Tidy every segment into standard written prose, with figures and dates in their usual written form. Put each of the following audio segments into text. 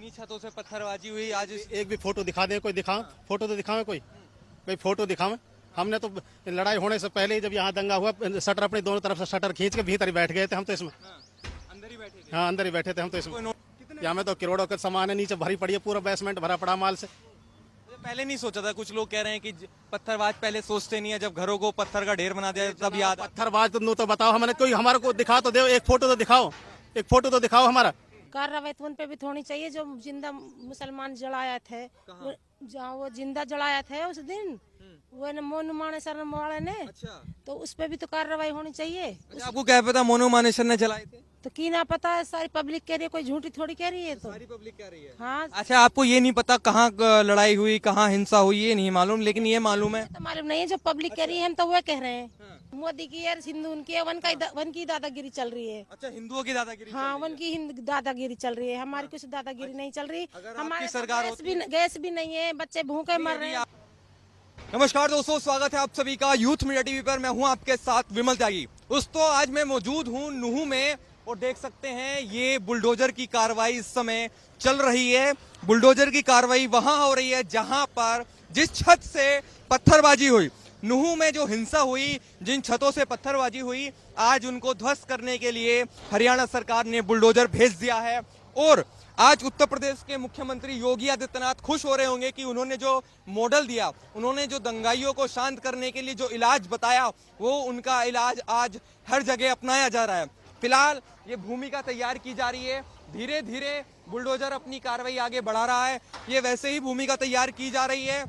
इन्हीं छतों से पत्थरबाजी हुई आज। एक भी फोटो दिखा दें, कोई दिखाओ फोटो तो दिखावे, कोई फोटो दिखावे। हमने तो लड़ाई होने से पहले ही जब यहाँ दंगा हुआ शटर अपने दोनों तरफ से शटर खींच के भीतर ही बैठ गए थे हम तो इसमें। अंदर ही बैठे थे। हाँ अंदर ही बैठे थे हम तो इसमें। यहाँ में तो करोड़ों का सामान है, नीचे भरी पड़ी है, पूरा बेसमेंट भरा पड़ा माल से। पहले नहीं सोचा था? कुछ लोग कह रहे हैं कि पत्थरबाज पहले सोचते नहीं है, जब घरों को पत्थर का ढेर बना दिया तब याद आता। पत्थरबाज तो बताओ, हमने कोई हमारे को दिखा तो दो, एक फोटो तो दिखाओ, एक फोटो तो दिखाओ हमारा। कार्रवाई तो उन पे भी होनी चाहिए जो जिंदा मुसलमान जलाया थे, जहाँ वो जिंदा जलाया थे उस दिन, वो न मोनू मानेसर वाले ने। अच्छा। तो उस पे भी तो कार्रवाई होनी चाहिए। आपको क्या पता मोनू मानेसर ने जलाए थे? तो की ना पता है, सारी पब्लिक कह रही है, कोई झूठी थोड़ी कह रही है। तो सारी पब्लिक कह रही है। हाँ। अच्छा, आपको ये नहीं पता कहाँ लड़ाई हुई, कहाँ हिंसा हुई, ये नहीं मालूम, लेकिन ये मालूम है। तो मालूम नहीं है, जो पब्लिक कह रही है हम तो वो कह रहे हैं। मोदी की यार हिंदू उनकी है, वन की दादागिरी चल रही है। अच्छा, हिंदुओं की दादागिरी। हाँ, वन की दादागिरी चल रही है, हमारी कुछ दादागिरी नहीं चल रही। हमारी सरकार गैस भी नहीं है, बच्चे भूखे मर रहे हैं। नमस्कार दोस्तों, स्वागत है आप सभी का यूथ मीडिया टीवी पर। मैं हूं आपके साथ विमल त्यागी। तो आज मैं मौजूद हूं नुहू में और देख सकते हैं ये बुलडोजर की कार्रवाई इस समय चल रही है। बुलडोजर की कार्रवाई वहां हो रही है जहां पर जिस छत से पत्थरबाजी हुई, नुहू में जो हिंसा हुई, जिन छतों से पत्थरबाजी हुई, आज उनको ध्वस्त करने के लिए हरियाणा सरकार ने बुलडोजर भेज दिया है। और आज उत्तर प्रदेश के मुख्यमंत्री योगी आदित्यनाथ खुश हो रहे होंगे कि उन्होंने जो मॉडल दिया, उन्होंने जो दंगाइयों को शांत करने के लिए जो इलाज बताया, वो उनका इलाज आज हर जगह अपनाया जा रहा है। फिलहाल ये भूमिका तैयार की जा रही है, धीरे धीरे बुलडोजर अपनी कार्रवाई आगे बढ़ा रहा है। ये वैसे ही भूमिका तैयार की जा रही है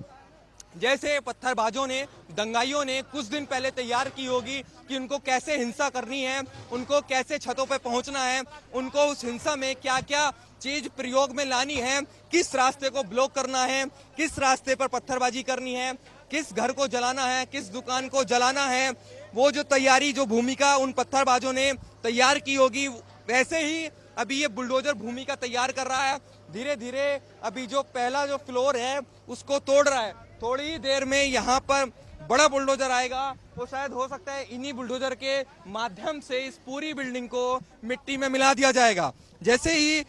जैसे पत्थरबाजों ने, दंगाइयों ने कुछ दिन पहले तैयार की होगी कि उनको कैसे हिंसा करनी है, उनको कैसे छतों पे पहुंचना है, उनको उस हिंसा में क्या क्या चीज प्रयोग में लानी है, किस रास्ते को ब्लॉक करना है, किस रास्ते पर पत्थरबाजी करनी है, किस घर को जलाना है, किस दुकान को जलाना है। वो जो तैयारी, जो भूमिका उन पत्थरबाजों ने तैयार की होगी, वैसे ही अभी ये बुलडोजर भूमिका तैयार कर रहा है। धीरे धीरे अभी जो पहला जो फ्लोर है उसको तोड़ रहा है। थोड़ी ही देर में यहाँ पर बड़ा बुलडोजर आएगा, वो शायद हो सकता है इन्हीं बुलडोजर के माध्यम से इस पूरी बिल्डिंग को मिट्टी में मिला दिया जाएगा। जैसे ही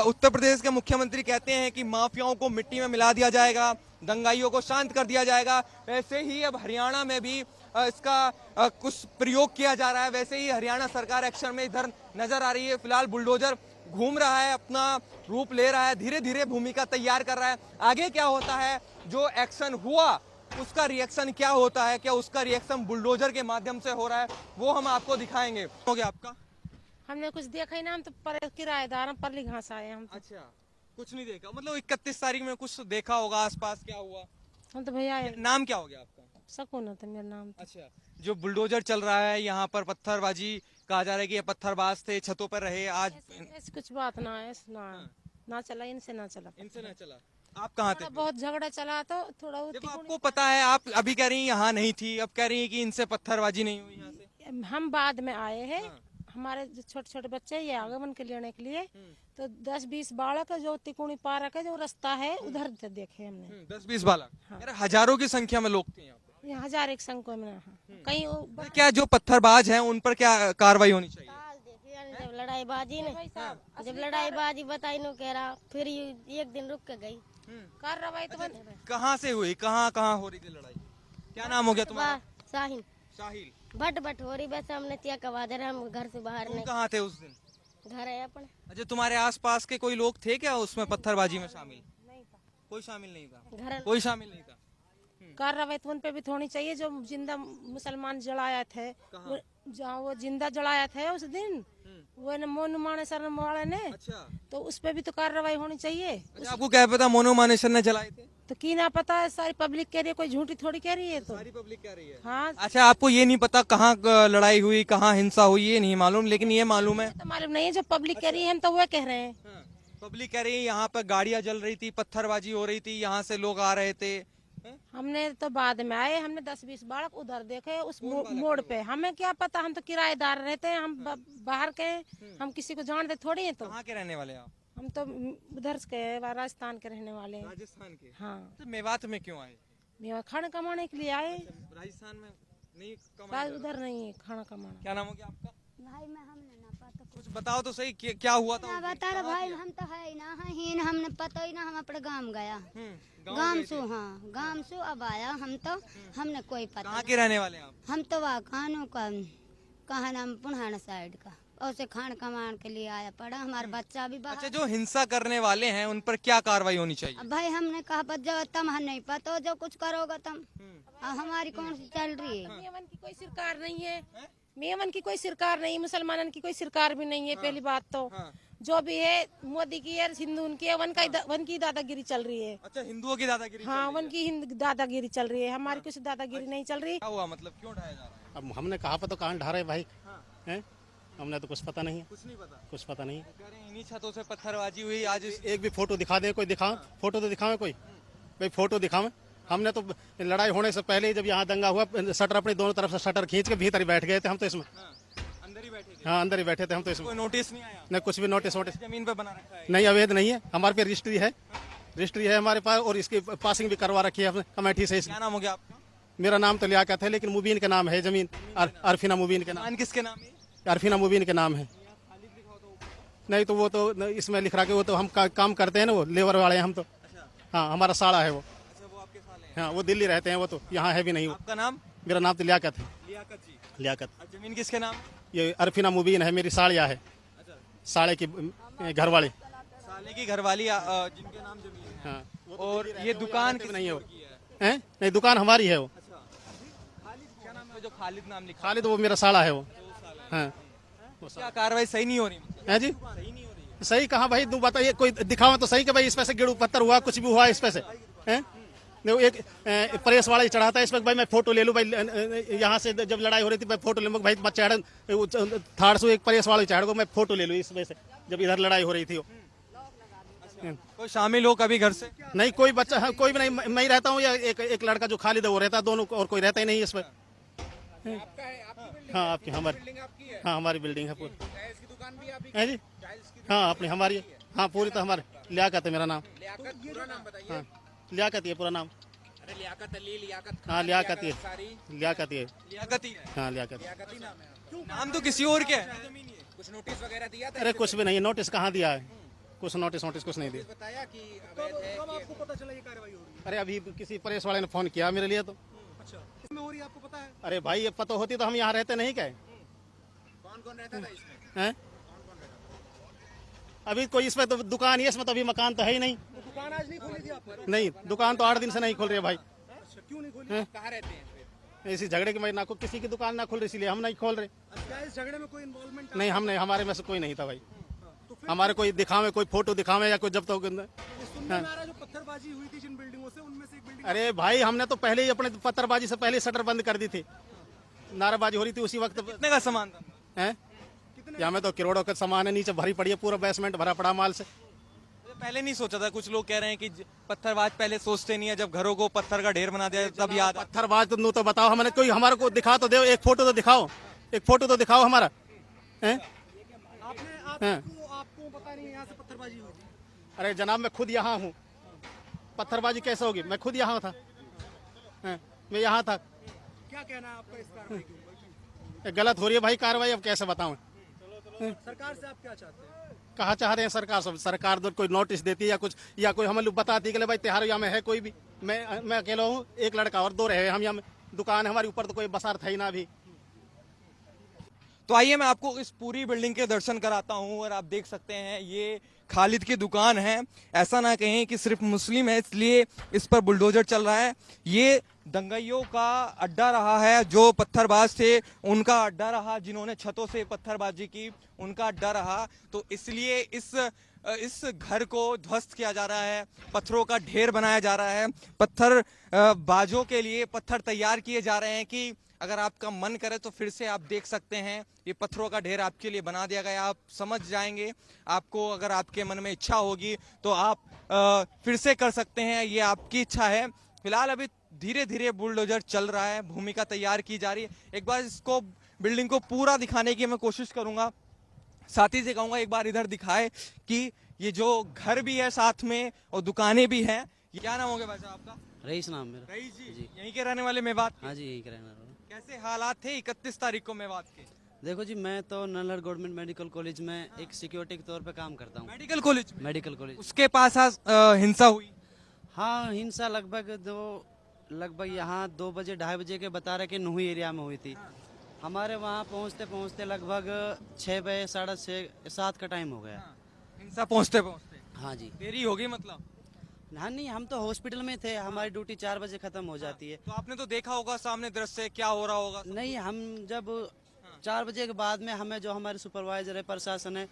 उत्तर प्रदेश के मुख्यमंत्री कहते हैं कि माफियाओं को मिट्टी में मिला दिया जाएगा, दंगाइयों को शांत कर दिया जाएगा, वैसे ही अब हरियाणा में भी इसका कुछ प्रयोग किया जा रहा है। वैसे ही हरियाणा सरकार एक्शन में इधर नजर आ रही है। फिलहाल बुलडोजर घूम रहा है, अपना रूप ले रहा है, धीरे धीरे भूमिका तैयार कर रहा है। आगे क्या होता है, जो एक्शन हुआ उसका रिएक्शन क्या होता है, क्या उसका रिएक्शन बुलडोजर के माध्यम से हो रहा है, वो हम आपको दिखाएंगे। हो गया आपका? हमने कुछ देखा ही ना, हम तो पर किराएदार हैं, परली घास आए हम तो। अच्छा, कुछ नहीं देखा? मतलब 31 तारीख में कुछ देखा होगा आसपास, क्या हुआ? हम तो भैया नाम क्या हो गया आपका? सकून था मेरा नाम तो। अच्छा, जो बुलडोजर चल रहा है यहाँ पर पत्थरबाजी, कहा जा रहा है कि ये पत्थरबाज थे, छतों पर रहे आज। ऐसी कुछ बात ना है, ना चला, इनसे ना चला, इनसे ना चला। आप कहाँ थे? बहुत झगड़ा चला तो थोड़ा। देखो, आपको पता है, आप अभी कह रही हैं यहाँ नहीं थी, अब कह रही हैं कि इनसे पत्थरबाजी नहीं हुई यहाँ से। हम बाद में आए हैं। हमारे जो छोटे छोटे बच्चे ये आगमन के लेने के लिए, तो 10-20 बालक जो तिकोनी पार्क है, जो रास्ता है उधर से देखे हमने। 10-20 बालक, हजारों की संख्या में लोग थे यहाँ पे। ये 1000 एक संख्या में कहीं। क्या जो पत्थरबाज हैं उन पर क्या कार्रवाई होनी चाहिए? जब लड़ाईबाजी बताई नो कह रहा, फिर एक दिन रुक के गई कार्रवाई तो कहाँ से हुई, कहाँ कहाँ हो रही थी लड़ाई? क्या नाम हो गया तुम्हारा? साहिल। साहिल। बट हो रही, वैसे हमने त्या कवा दे रहे, हम घर से बाहर तुम नहीं। कहाँ थे उस दिन? घर है अपने। अच्छा, तुम्हारे आसपास के कोई लोग थे क्या उसमें पत्थरबाजी में शामिल? नहीं था, कोई शामिल नहीं था। घर कोई शामिल नहीं था। कार्रवाई तो उन पे भी होनी चाहिए जो जिंदा मुसलमान जलाया थे, जहाँ वो जिंदा जलाया थे उस दिन, वो न मोनू मानेसर वाले ने। अच्छा। तो उस पे भी तो कार्रवाई होनी चाहिए। अच्छा, आपको क्या पता मोनू मानेसर ने जलाए थे? तो की ना पता है, सारी पब्लिक कह रही है, कोई झूठी थोड़ी कह रही है। तो सारी पब्लिक कह रही है। हाँ। अच्छा, आपको ये नहीं पता कहाँ लड़ाई हुई, कहाँ हिंसा हुई, ये नहीं मालूम, लेकिन ये मालूम है। तो मालूम नहीं है, जो पब्लिक कह रही है हम तो वो कह रहे हैं। पब्लिक कह रही है यहाँ पर गाड़ियाँ जल रही थी, पत्थरबाजी हो रही थी, यहाँ से लोग आ रहे थे। हमने तो बाद में आए, हमने 10-20 बालक उधर देखे उस मोड़ पे। हमें क्या पता, हम तो किराएदार रहते हैं, हम बाहर के, हम किसी को जानते थोड़ी है। तो कहाँ के रहने वाले आप? हम तो उधर के राजस्थान के रहने वाले हैं। राजस्थान के? हाँ। तो मेवात में क्यों आए? मेवा खाना कमाने के लिए आए। राजस्थान में नहीं कमाने? उधर नहीं है खाना कमाना। क्या नाम हो गया आपका? भाई मैं हमने ना पता कुछ बताओ तो सही, क्या हुआ था? बता रहा भाई, हम तो है ना हीन, हम हमने पता ही ना, हम अपने गांव गया, गाँव गांव गए से, थे। हाँ गांव से अब आया हम तो, हमने कोई पता कहाँ के रहने वाले हैं आप? हम तो वहाँ कानों का कहा नाम पुनहाना साइड का, और से खान कमान के लिए आया पड़ा, हमारा बच्चा भी अच्छा, बाहर। जो हिंसा करने वाले हैं उन पर क्या कार्रवाई होनी चाहिए? अब भाई हमने कहा पर जब तम हम नहीं पता, जो कुछ करोगे तुम, अब हमारी कौन सी चल रही है। मेमन की कोई सरकार नहीं है, मेमन की कोई सरकार नहीं, मुसलमानन की कोई सरकार भी नहीं है। पहली बात तो जो भी है मोदी की है, हिंदू उनकी है, वन की दादागिरी चल रही है। अच्छा, हिंदुओं की दादागिरी हाँ, चल वन रही है। की दादागिरी चल रही है, हमारी कुछ दादागिरी नहीं चल रही। क्या हुआ, मतलब क्यों ढाया जा रहा है? अब हमने कहा पर तो कहाँ ढा रहे भाई, हैं? हमने तो कुछ पता नहीं है, कुछ नहीं पता। कुछ पता नहीं है। कह रहे हैं इन्हीं छतों से पत्थरबाजी हुई आज। एक भी फोटो दिखा दे, कोई दिखाओ, फोटो तो दिखावे कोई, भाई फोटो दिखावे। हमने तो लड़ाई होने से पहले ही जब यहाँ दंगा हुआ, शटर अपनी दोनों तरफ से शटर खींच के भीतर ही बैठ गए थे हम तो इसमें। अंदर ही बैठे थे। हाँ अंदर ही बैठे थे हम तो इसमें। कोई नोटिस नहीं आया? नहीं कुछ भी नोटिस वोटिस जमीन पे बना रखा है? नहीं, अवैध नहीं है, हमारे पे रजिस्ट्री है, रजिस्ट्री है हमारे पास, और इसकी पासिंग भी करवा रखी है हमने कमेटी से। क्या नाम हो गया आपका? मेरा नाम तो लियाकत है, लेकिन मुबीन के नाम है जमीन, अरफीना मुबीन के नाम, दुकान किसके नाम है? अरफीना मुबीन के नाम है। नहीं तो वो तो इसमें लिख रहा कि वो तो हम काम करते हैं ना, वो लेबर वाले हैं हम तो। हाँ हमारा साड़ा है वो। अच्छा, वो आपके साले हैं। हाँ वो दिल्ली रहते हैं, वो तो यहाँ है भी नहीं वो। आपका नाम? मेरा नाम तो लियाकत है, लियाकत जी। लियाकत। और जमीन किसके नाम है? ये अरफीना मुबीन है, मेरी साड़िया है, अच्छा, साड़े की घर वाले। साले की घरवाली जिनके नाम जमीन है। हाँ और ये दुकान भी नहीं है वो, की है? हैं? नहीं दुकान हमारी है वो। क्या नाम है जो खालिद नाम लिखा? खालिद वो मेरा साड़ा है वो। हाँ क्या कार्रवाई सही नहीं हो रही? है जी, सही नहीं हो रही। सही कहाँ भाई, तू बताइए, कोई दिखावा तो सही कि भाई इस पे से गिड़ू पत्थर हुआ, कुछ भी हुआ इस पे से, हैं? नहीं, वो एक प्रेस वाला ही चढ़ाता है इस पे, भाई मैं फोटो ले लूँ भाई, यहाँ से जब लड़ाई हो रही थी मैं फोटो ले लूँ भाई, मैं चढ़ थाड़ से एक प्रेस वाला ही चढ़ को मैं फोटो ले लूँ इस पे से, जब इधर लड़ाई हो रही थी वो। कोई शामिल हो कभी घर से? नहीं कोई बच्चा, हाँ, कोई भी नहीं, मैं ही रहता हूँ, या एक लड़का जो खालिद है वो रहता है, दोनों, और कोई रहता ही नहीं इस पे। हाँ आपकी, हमारी, हाँ हमारी बिल्डिंग है पूरी। है जी, हाँ अपनी हमारी, हाँ पूरी तो हमारी। लियाकत है मेरा नाम। हाँ लियाकत ये पूरा नाम। हाँ लियाकत ये, लियाकत ये, लियाकत ही है। हाँ लियाकत। नाम तो किसी और के है। कुछ नोटिस वगैरह दिया था? अरे कुछ भी नहीं, नोटिस कहाँ दिया है, कुछ नोटिस वोटिस कुछ नहीं दिया। बताया कि अवैध है कि आपको पता चला ये कार्रवाई हो रही अरे अभी किसी प्रेस वाले ने फोन किया मेरे लिए तो। है? अच्छा, इसमें हो रही है, आपको पता है? अरे भाई ये पता होती तो हम यहाँ रहते नहीं क्या, कौन कौन रहता था इसमें? हैं? अभी कोई इसमें तो दुकान ही है, इसमें तो अभी मकान तो है ही नहीं। दुकान आज नहीं खोली थी आपने? नहीं दुकान तो 8 दिन से नहीं खुल रही है भाई। अच्छा, क्यों नहीं खोली? कहाँ रहते हैं फिर? इसी झगड़े की वजह ना किसी की दुकान ना खुल रही, इसलिए हम नहीं खोल रहे। अच्छा, इस झगड़े में कोई इन्वॉल्वमेंट? नहीं हमने, हमारे में से कोई नहीं था भाई, हमारे कोई दिखावे, कोई फोटो दिखावे या कोई जब तक। सुनने में आ रहा है जो पत्थरबाजी हुई थी जिन बिल्डिंगों से, उनमें से एक बिल्डिंग। अरे भाई हमने तो पहले ही अपने पत्थरबाजी से पहले शटर बंद कर दी थी, नाराबाजी हो रही थी उसी वक्त। कितने का सामान था? हैं? यहाँ में तो करोड़ों का सामान है, नीचे भरी पड़ी है, पूरा बेसमेंट भरा पड़ा माल से। पहले नहीं सोचा था? कुछ लोग कह रहे हैं कि पत्थरबाज पहले सोचते नहीं है, जब घरों को पत्थर का ढेर बना दिया तब याद आता। पत्थरबाज तो बताओ, हमने कोई हमारे को दिखा तो दो, एक फोटो तो दिखाओ, एक फोटो तो दिखाओ हमारा, हैं? आपको पता नहीं यहाँ से पत्थरबाजी हुई थी? अरे जनाब मैं खुद यहाँ हूँ, पत्थरबाजी कैसे होगी, मैं खुद यहाँ था, हैं? मैं यहाँ था। क्या कहना है आपका इस कार्रवाई के ऊपर? ये गलत हो रही है भाई कार्रवाई, अब कैसे बताऊं। सरकार से आप क्या चाहते हैं? कहाँ चाह रहे हैं सरकार सब, सरकार तो कोई नोटिस देती है या कुछ, या कोई हमें लोग बताती है कि ले भाई त्योहार यहाँ में है कोई भी, मैं अकेला हूँ, एक लड़का और 2 रहे हम यहाँ में, दुकान है हमारी, ऊपर तो कोई बसार था ही ना अभी। तो आइए मैं आपको इस पूरी बिल्डिंग के दर्शन कराता हूं। और आप देख सकते हैं ये खालिद की दुकान है। ऐसा ना कहें कि सिर्फ मुस्लिम है इसलिए इस पर बुलडोजर चल रहा है। ये दंगाइयों का अड्डा रहा है, जो पत्थरबाज थे उनका अड्डा रहा, जिन्होंने छतों से पत्थरबाजी की उनका अड्डा रहा। तो इसलिए इस घर को ध्वस्त किया जा रहा है, पत्थरों का ढेर बनाया जा रहा है, पत्थर बाजों के लिए पत्थर तैयार किए जा रहे हैं कि अगर आपका मन करे तो फिर से आप देख सकते हैं, ये पत्थरों का ढेर आपके लिए बना दिया गया। आप समझ जाएंगे, आपको अगर आपके मन में इच्छा होगी तो आप फिर से कर सकते हैं, ये आपकी इच्छा है। फिलहाल अभी धीरे धीरे बुलडोजर चल रहा है, भूमिका तैयार की जा रही है। एक बार इसको बिल्डिंग को पूरा दिखाने की मैं कोशिश करूंगा, साथी से कहूंगा एक बार इधर दिखाए कि ये जो घर भी है साथ में और दुकानें भी हैं। क्या नाम हो गया भाई साहब आपका? रईस नाम मेरा। रईस जी, यहीं के रहने वाले मेवात के? हाँ जी यही रहना। कैसे हालात थे 31 तारीख को मेवात के? देखो जी, मैं तो नल्हड़ गवर्नमेंट मेडिकल कॉलेज में एक सिक्योरिटी के तौर पे काम करता हूँ। मेडिकल कॉलेज में मेडिकल कॉलेज। उसके पास आज हिंसा हुई। हाँ, हिंसा लगभग यहाँ 2 बजे 2:30 बजे के बता रहे कि नुही एरिया में हुई थी। हमारे वहाँ पहुँचते पहुँचते लगभग 6 बजे 6:30 7 का टाइम हो गया। हिंसा पहुंचते पहुंचते हाँ जी। देरी होगी मतलब। हाँ नहीं, हम तो हॉस्पिटल में थे, हमारी ड्यूटी 4 बजे खत्म हो जाती है। तो आपने तो देखा होगा सामने दृश्य क्या हो रहा होगा। नहीं, हम जब 4 बजे के बाद में हमें जो हमारे सुपरवाइजर है, प्रशासन है,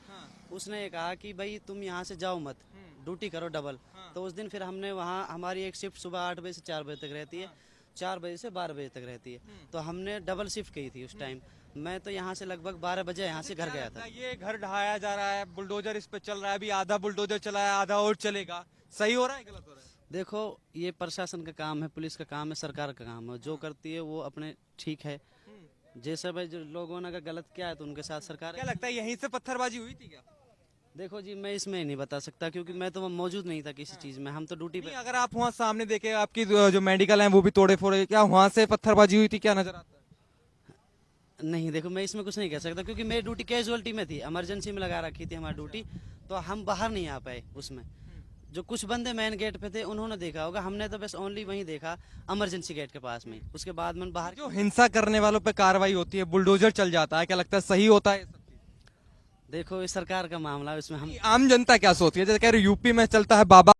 उसने ये कहा कि भाई तुम यहाँ से जाओ मत, ड्यूटी करो डबल। तो उस दिन फिर हमने वहाँ, हमारी एक शिफ्ट सुबह 8 बजे से 4 बजे तक रहती है, 4 बजे से 12 बजे तक रहती है, तो हमने डबल शिफ्ट की थी उस टाइम। मैं तो यहाँ से लगभग 12 बजे यहाँ से घर गया था। ये घर ढहाया जा रहा है, बुलडोजर इस पे चल रहा है, अभी आधा बुलडोजर चला है, आधा और चलेगा, सही हो रहा है गलत हो रहा है? देखो, ये प्रशासन का काम है, पुलिस का काम है, सरकार का काम है, जो करती है वो अपने ठीक है। जैसे भाई जो लोगों ने अगर गलत किया है तो उनके साथ सरकार क्या है। लगता है यहीं से पत्थरबाजी हुई थी क्या? देखो जी, मैं इसमें नहीं बता सकता क्योंकि मैं तो मौजूद नहीं था किसी चीज में, हम तो ड्यूटी नहीं, पे। अगर आप वहाँ सामने देखे, आपकी जो मेडिकल है वो भी तोड़े फोड़े, क्या वहाँ से पत्थरबाजी हुई थी, क्या नजर आता है? नहीं, देखो मैं इसमें कुछ नहीं कह सकता क्योंकि मेरी ड्यूटी कैजुअलिटी में थी, इमरजेंसी में लगा रखी थी हमारी ड्यूटी, तो हम बाहर नहीं आ पाए उसमें। जो कुछ बंदे मेन गेट पे थे उन्होंने देखा होगा, हमने तो बस ओनली वहीं देखा, इमरजेंसी गेट के पास में। उसके बाद में बाहर जो हिंसा करने वालों पे कार्रवाई होती है, बुलडोजर चल जाता है, क्या लगता है सही होता है ये सब चीज़? देखो, ये सरकार का मामला है, इसमें हम आम जनता क्या सोचती है? जैसे कह रहे यूपी में चलता है बाबा